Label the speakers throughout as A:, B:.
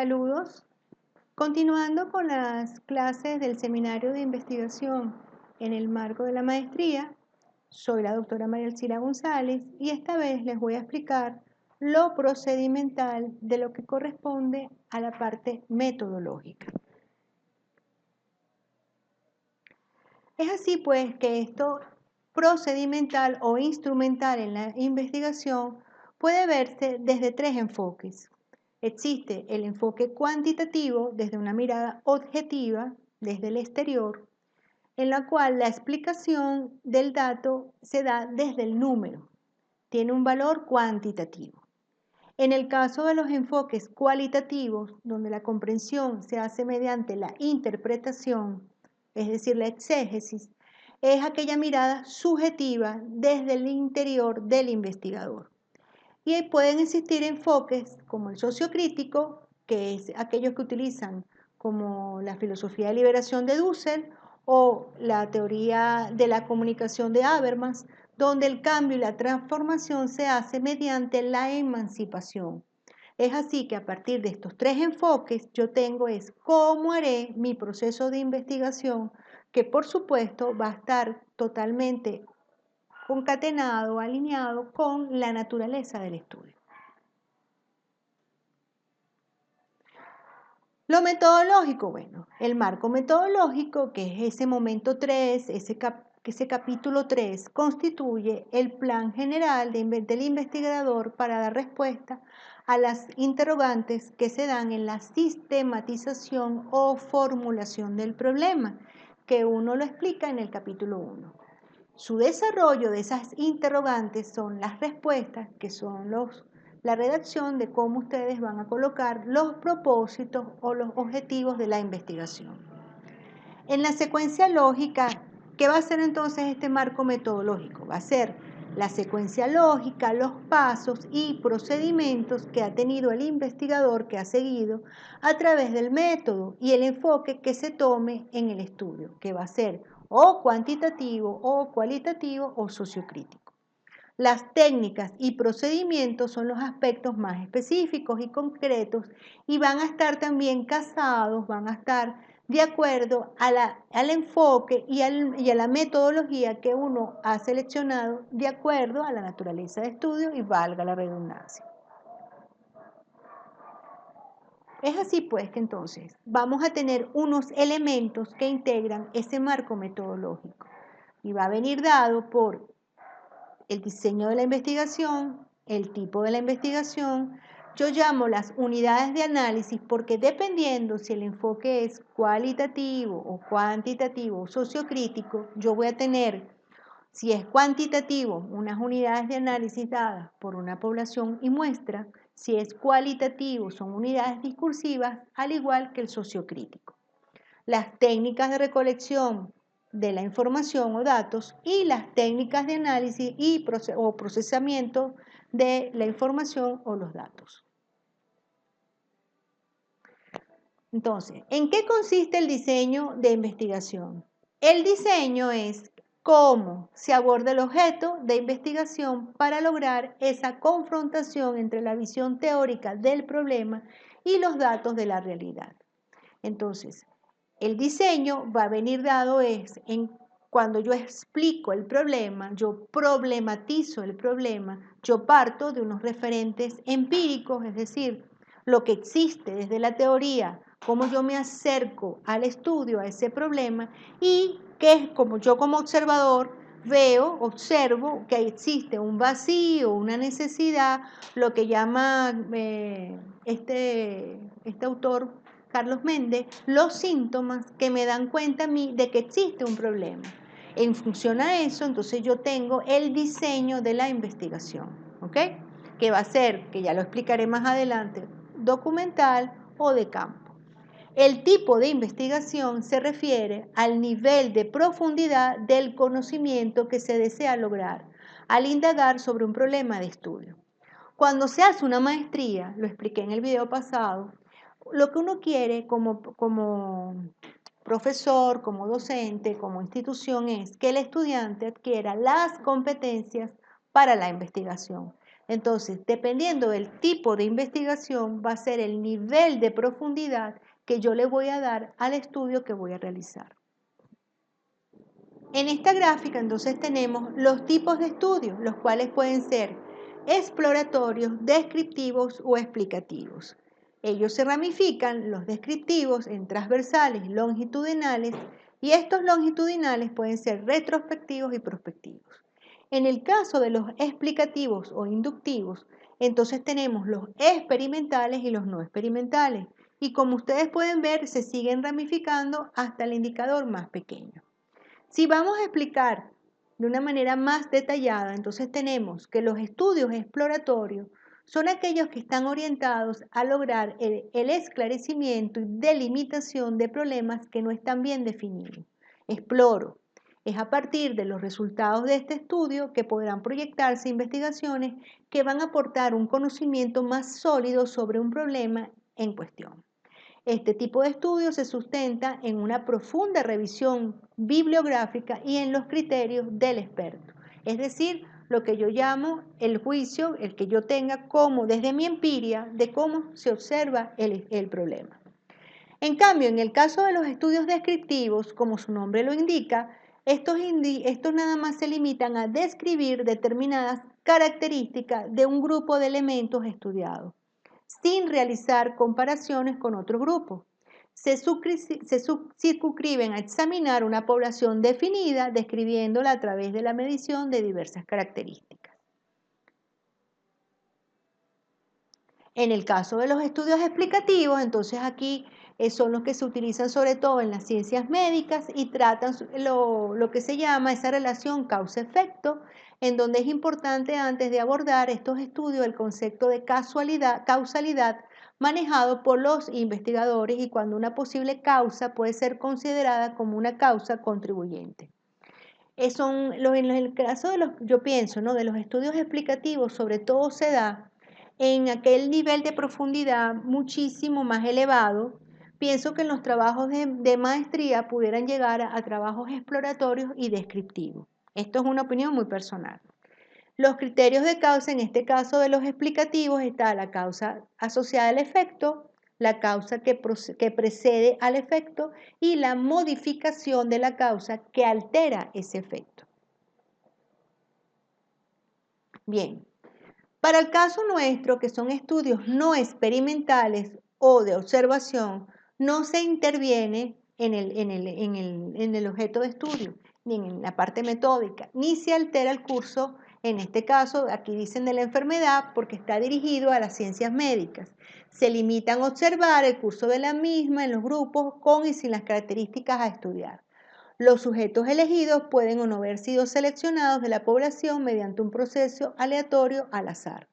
A: Saludos. Continuando con las clases del Seminario de Investigación en el marco de la maestría, soy la doctora María Elcira González y esta vez les voy a explicar lo procedimental de lo que corresponde a la parte metodológica. Es así pues que esto procedimental o instrumental en la investigación puede verse desde tres enfoques. Existe el enfoque cuantitativo desde una mirada objetiva, desde el exterior, en la cual la explicación del dato se da desde el número, tiene un valor cuantitativo. En el caso de los enfoques cualitativos, donde la comprensión se hace mediante la interpretación, es decir, la exégesis, es aquella mirada subjetiva desde el interior del investigador. Y ahí pueden existir enfoques como el sociocrítico, que es aquellos que utilizan como la filosofía de liberación de Dussel o la teoría de la comunicación de Habermas, donde el cambio y la transformación se hace mediante la emancipación. Es así que a partir de estos tres enfoques yo tengo es cómo haré mi proceso de investigación, que por supuesto va a estar totalmente concatenado, alineado con la naturaleza del estudio. Lo metodológico, bueno, el marco metodológico, que es ese momento 3, ese capítulo 3, constituye el plan general del investigador para dar respuesta a las interrogantes que se dan en la sistematización o formulación del problema, que uno lo explica en el capítulo 1. Su desarrollo de esas interrogantes son las respuestas, que son la redacción de cómo ustedes van a colocar los propósitos o los objetivos de la investigación. En la secuencia lógica, ¿qué va a ser entonces este marco metodológico? Va a ser la secuencia lógica, los pasos y procedimientos que ha tenido el investigador que ha seguido a través del método y el enfoque que se tome en el estudio, que va a ser o cuantitativo o cualitativo o sociocrítico. Las técnicas y procedimientos son los aspectos más específicos y concretos y van a estar también casados, van a estar de acuerdo al enfoque y a la metodología que uno ha seleccionado de acuerdo a la naturaleza de estudio y valga la redundancia. Es así pues que entonces vamos a tener unos elementos que integran ese marco metodológico y va a venir dado por el diseño de la investigación, el tipo de la investigación. Yo llamo las unidades de análisis porque dependiendo si el enfoque es cualitativo o cuantitativo o sociocrítico, yo voy a tener, si es cuantitativo, unas unidades de análisis dadas por una población y muestra. Si es cualitativo, son unidades discursivas, al igual que el sociocrítico. Las técnicas de recolección de la información o datos y las técnicas de análisis o procesamiento de la información o los datos. Entonces, ¿en qué consiste el diseño de investigación? El diseño es cómo se aborda el objeto de investigación para lograr esa confrontación entre la visión teórica del problema y los datos de la realidad. Entonces, el diseño va a venir dado cuando yo explico el problema, yo problematizo el problema, yo parto de unos referentes empíricos, es decir, lo que existe desde la teoría, cómo yo me acerco al estudio, a ese problema, y que como yo como observador observo que existe un vacío, una necesidad, lo que llama este autor Carlos Méndez, los síntomas que me dan cuenta a mí de que existe un problema. En función a eso, entonces yo tengo el diseño de la investigación, ¿ok? Que va a ser, que ya lo explicaré más adelante, documental o de campo. El tipo de investigación se refiere al nivel de profundidad del conocimiento que se desea lograr al indagar sobre un problema de estudio. Cuando se hace una maestría, lo expliqué en el video pasado, lo que uno quiere como profesor, como docente, como institución es que el estudiante adquiera las competencias para la investigación. Entonces, dependiendo del tipo de investigación, va a ser el nivel de profundidad que yo le voy a dar al estudio que voy a realizar. En esta gráfica entonces tenemos los tipos de estudios, los cuales pueden ser exploratorios, descriptivos o explicativos. Ellos se ramifican, los descriptivos, en transversales, longitudinales, y estos longitudinales pueden ser retrospectivos y prospectivos. En el caso de los explicativos o inductivos, entonces tenemos los experimentales y los no experimentales. Y como ustedes pueden ver, se siguen ramificando hasta el indicador más pequeño. Si vamos a explicar de una manera más detallada, entonces tenemos que los estudios exploratorios son aquellos que están orientados a lograr el esclarecimiento y delimitación de problemas que no están bien definidos. Exploro. Es a partir de los resultados de este estudio que podrán proyectarse investigaciones que van a aportar un conocimiento más sólido sobre un problema en cuestión. Este tipo de estudio se sustenta en una profunda revisión bibliográfica y en los criterios del experto, es decir, lo que yo llamo el juicio, el que yo tenga como desde mi empiria de cómo se observa el problema. En cambio, en el caso de los estudios descriptivos, como su nombre lo indica, estos nada más se limitan a describir determinadas características de un grupo de elementos estudiados, sin realizar comparaciones con otros grupos. Se circunscriben a examinar una población definida, describiéndola a través de la medición de diversas características. En el caso de los estudios explicativos, entonces aquí son los que se utilizan sobre todo en las ciencias médicas y tratan lo que se llama esa relación causa-efecto, en donde es importante antes de abordar estos estudios el concepto de causalidad manejado por los investigadores y cuando una posible causa puede ser considerada como una causa contribuyente. En el caso de yo pienso, ¿no? De los estudios explicativos, sobre todo se da en aquel nivel de profundidad muchísimo más elevado. Pienso que en los trabajos de maestría pudieran llegar a trabajos exploratorios y descriptivos. Esto es una opinión muy personal. Los criterios de causa, en este caso de los explicativos, está la causa asociada al efecto, la causa que precede al efecto y la modificación de la causa que altera ese efecto. Bien, para el caso nuestro, que son estudios no experimentales o de observación, no se interviene en el objeto de estudio, ni en la parte metódica, ni se altera el curso. En este caso, aquí dicen de la enfermedad porque está dirigido a las ciencias médicas. Se limitan a observar el curso de la misma en los grupos con y sin las características a estudiar. Los sujetos elegidos pueden o no haber sido seleccionados de la población mediante un proceso aleatorio al azar.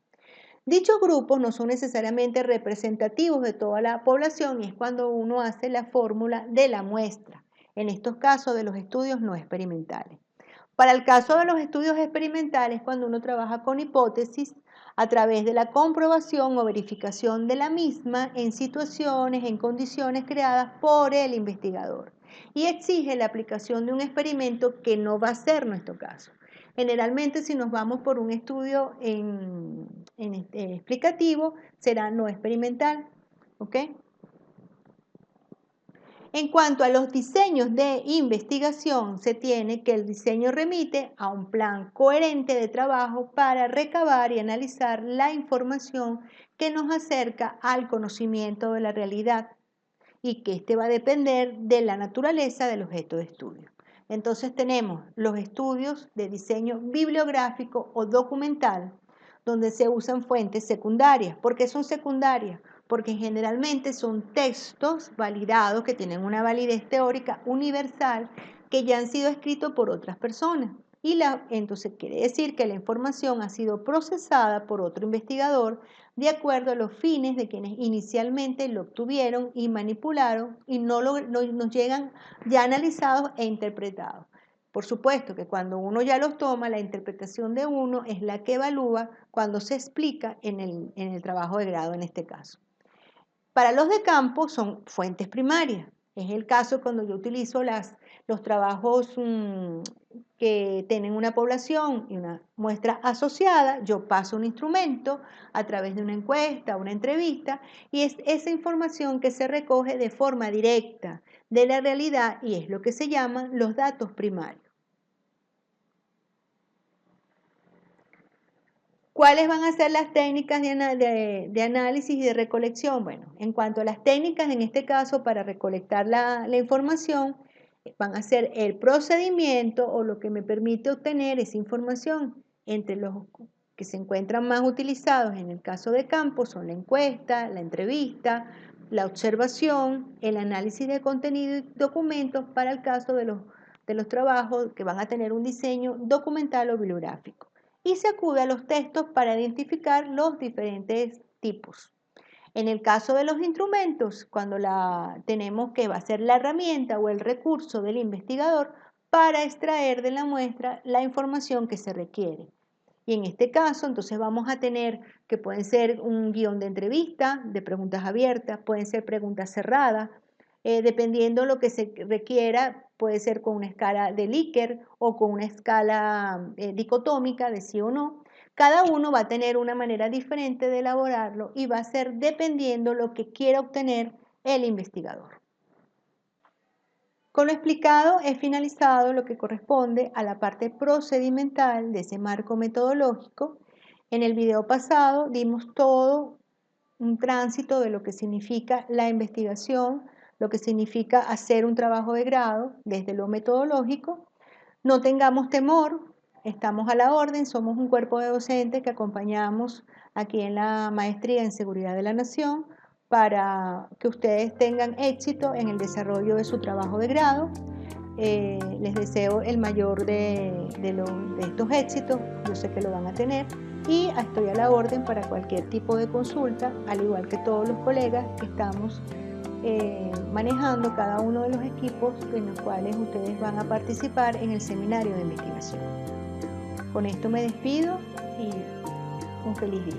A: Dichos grupos no son necesariamente representativos de toda la población y es cuando uno hace la fórmula de la muestra, en estos casos de los estudios no experimentales. Para el caso de los estudios experimentales, cuando uno trabaja con hipótesis a través de la comprobación o verificación de la misma en situaciones, en condiciones creadas por el investigador y exige la aplicación de un experimento que no va a ser nuestro caso. Generalmente, si nos vamos por un estudio explicativo, será no experimental, ¿ok? En cuanto a los diseños de investigación, se tiene que el diseño remite a un plan coherente de trabajo para recabar y analizar la información que nos acerca al conocimiento de la realidad y que este va a depender de la naturaleza del objeto de estudio. Entonces tenemos los estudios de diseño bibliográfico o documental, donde se usan fuentes secundarias. ¿Por qué son secundarias? Porque generalmente son textos validados que tienen una validez teórica universal que ya han sido escritos por otras personas. Entonces quiere decir que la información ha sido procesada por otro investigador de acuerdo a los fines de quienes inicialmente lo obtuvieron y manipularon y no nos llegan ya analizados e interpretados. Por supuesto que cuando uno ya los toma, la interpretación de uno es la que evalúa cuando se explica en el trabajo de grado en este caso. Para los de campo son fuentes primarias. Es el caso cuando yo utilizo los trabajos que tienen una población y una muestra asociada, yo paso un instrumento a través de una encuesta, una entrevista, y es esa información que se recoge de forma directa de la realidad y es lo que se llaman los datos primarios. ¿Cuáles van a ser las técnicas de análisis y de recolección? Bueno, en cuanto a las técnicas, en este caso, para recolectar la información, van a ser el procedimiento o lo que me permite obtener esa información. Entre los que se encuentran más utilizados en el caso de campo son la encuesta, la entrevista, la observación, el análisis de contenido y documentos para el caso de los trabajos que van a tener un diseño documental o bibliográfico y se acude a los textos para identificar los diferentes tipos. En el caso de los instrumentos, cuando tenemos que va a ser la herramienta o el recurso del investigador para extraer de la muestra la información que se requiere. Y en este caso, entonces vamos a tener que pueden ser un guión de entrevista, de preguntas abiertas, pueden ser preguntas cerradas, dependiendo lo que se requiera, puede ser con una escala de Likert o con una escala dicotómica de sí o no. Cada uno va a tener una manera diferente de elaborarlo y va a ser dependiendo lo que quiera obtener el investigador. Con lo explicado, he finalizado lo que corresponde a la parte procedimental de ese marco metodológico. En el video pasado dimos todo un tránsito de lo que significa la investigación, lo que significa hacer un trabajo de grado desde lo metodológico. No tengamos temor, estamos a la orden, somos un cuerpo de docentes que acompañamos aquí en la Maestría en Seguridad de la Nación para que ustedes tengan éxito en el desarrollo de su trabajo de grado. Les deseo el mayor de estos éxitos, yo sé que lo van a tener y estoy a la orden para cualquier tipo de consulta, al igual que todos los colegas que estamos manejando cada uno de los equipos en los cuales ustedes van a participar en el seminario de investigación. Con esto me despido y un feliz día.